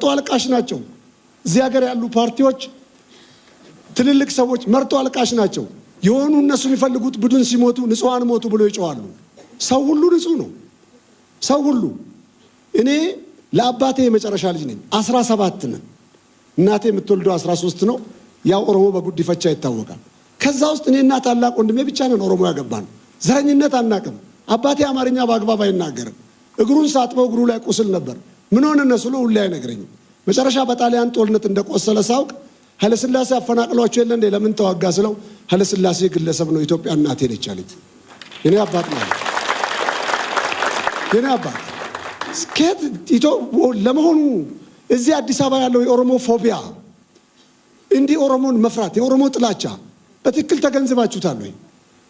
መርጦ አልቃሽ ናቸው። እዚህ ሀገር ያሉ ፓርቲዎች ትልልቅ ሰዎች መርጦ አልቃሽ ናቸው። የሆኑ እነሱ የሚፈልጉት ቡድን ሲሞቱ ንጹሃን ሞቱ ብሎ ይጮዋሉ። ሰው ሁሉ ንጹህ ነው። ሰው ሁሉ እኔ ለአባቴ የመጨረሻ ልጅ ነኝ። 17 ነን። እናቴ የምትወልደው 13 ነው። ያው ኦሮሞ በጉዲፈቻ ይታወቃል። ከዛ ውስጥ እኔና ታላቅ ወንድሜ ብቻ ነን ኦሮሞ ያገባን። ዘረኝነት አናቅም። አባቴ አማርኛ በአግባብ አይናገርም። እግሩን ሳጥበው እግሩ ላይ ቁስል ነበር። ምን ሆነ ነው ስለው ሁሌ አይነግረኝም። መጨረሻ በጣሊያን ጦርነት እንደቆሰለ ሳውቅ ኃይለ ሥላሴ አፈናቅሏቸው የለ እንዴ ለምን ተዋጋ ስለው ኃይለ ሥላሴ ግለሰብ ነው ኢትዮጵያ እናቴ ነች አለኝ። የኔ አባት ነው። የኔ አባት ስኬት ለመሆኑ እዚህ አዲስ አበባ ያለው የኦሮሞ ፎቢያ እንዲህ ኦሮሞን መፍራት የኦሮሞ ጥላቻ በትክክል ተገንዝባችሁታል ወይ?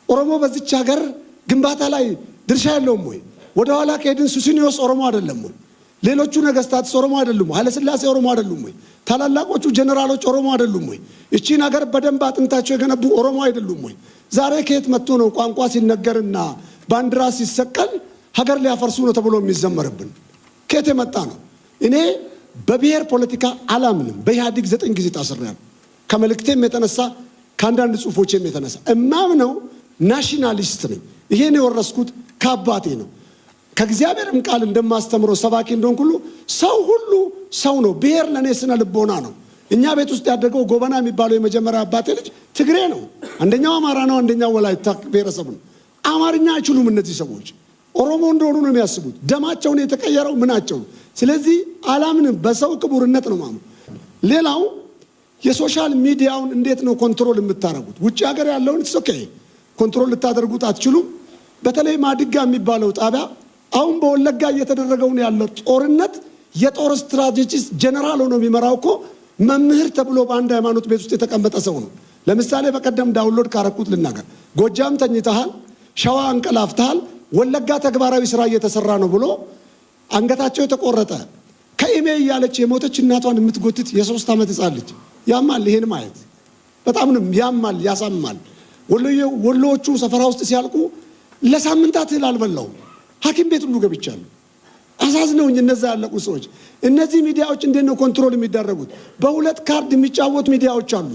ኦሮሞ በዚች ሀገር ግንባታ ላይ ድርሻ የለውም ወይ? ወደ ኋላ ከሄድን ሱሲኒዮስ ኦሮሞ አይደለም ወይ? ሌሎቹ ነገስታት ኦሮሞ አይደሉም? ኃይለ ሥላሴ ኦሮሞ አይደሉም ወይ? ታላላቆቹ ጀነራሎች ኦሮሞ አይደሉም ወይ? እቺ ነገር በደንብ አጥንታቸው የገነቡ ኦሮሞ አይደሉም ወይ? ዛሬ ከየት መጥቶ ነው ቋንቋ ሲነገርና ባንዲራ ሲሰቀል ሀገር ሊያፈርሱ ነው ተብሎ የሚዘመርብን? ከየት የመጣ ነው? እኔ በብሔር ፖለቲካ አላምንም። በኢህአዴግ 9 ጊዜ ታስሬያለሁ። ከመልእክቴም የተነሳ ከአንዳንድ ጽሁፎችም የተነሳ እማምነው ናሽናሊስት ነኝ። ይሄን የወረስኩት ከአባቴ ነው። ከእግዚአብሔርም ቃል እንደማስተምረው ሰባኪ እንደሆንኩ ሁሉ ሰው ሁሉ ሰው ነው። ብሔር ለኔ ስነ ልቦና ነው። እኛ ቤት ውስጥ ያደገው ጎበና የሚባለው የመጀመሪያ አባቴ ልጅ ትግሬ ነው። አንደኛው አማራ ነው፣ አንደኛው ወላይታ ብሔረሰብ ነው። አማርኛ አይችሉም እነዚህ ሰዎች። ኦሮሞ እንደሆኑ ነው የሚያስቡት። ደማቸውን የተቀየረው ምናቸው። ስለዚህ አላምንም። በሰው ክቡርነት ነው ማምነው። ሌላው የሶሻል ሚዲያውን እንዴት ነው ኮንትሮል የምታደርጉት? ውጭ ሀገር ያለውን ኦኬ ኮንትሮል ልታደርጉት አትችሉም። በተለይ ማድጋ የሚባለው ጣቢያ አሁን በወለጋ እየተደረገው ያለው ጦርነት የጦር ስትራቴጂስት ጀነራል ሆኖ የሚመራው እኮ መምህር ተብሎ በአንድ ሃይማኖት ቤት ውስጥ የተቀመጠ ሰው ነው። ለምሳሌ በቀደም ዳውንሎድ ካረኩት ልናገር። ጎጃም ተኝተሃል፣ ሸዋ አንቀላፍተሃል፣ ወለጋ ተግባራዊ ስራ እየተሰራ ነው ብሎ አንገታቸው የተቆረጠ ከኢሜ እያለች የሞተች እናቷን የምትጎትት የ3 ዓመት ህፃን ልጅ ያማል። ይሄን ማየት በጣም ነው ያማል፣ ያሳማል። ወሎዎቹ ሰፈራ ውስጥ ሲያልቁ ለሳምንታት እህል አልበላሁም። ሐኪም ቤት ሁሉ ገብቻለሁ። አሳዝነውኝ እነዛ ያለቁ ሰዎች። እነዚህ ሚዲያዎች እንዴት ነው ኮንትሮል የሚደረጉት? በሁለት ካርድ የሚጫወቱ ሚዲያዎች አሉ።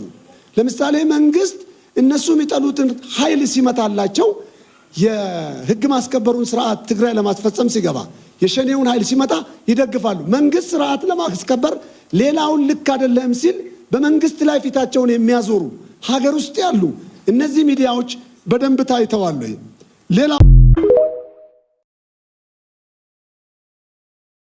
ለምሳሌ መንግስት እነሱ የሚጠሉትን ኃይል ሲመታላቸው የህግ ማስከበሩን ስርዓት ትግራይ ለማስፈጸም ሲገባ የሸኔውን ኃይል ሲመታ ይደግፋሉ። መንግስት ስርዓት ለማስከበር ሌላውን ልክ አይደለም ሲል በመንግስት ላይ ፊታቸውን የሚያዞሩ ሀገር ውስጥ ያሉ እነዚህ ሚዲያዎች በደንብ ታይተዋል። ሌላው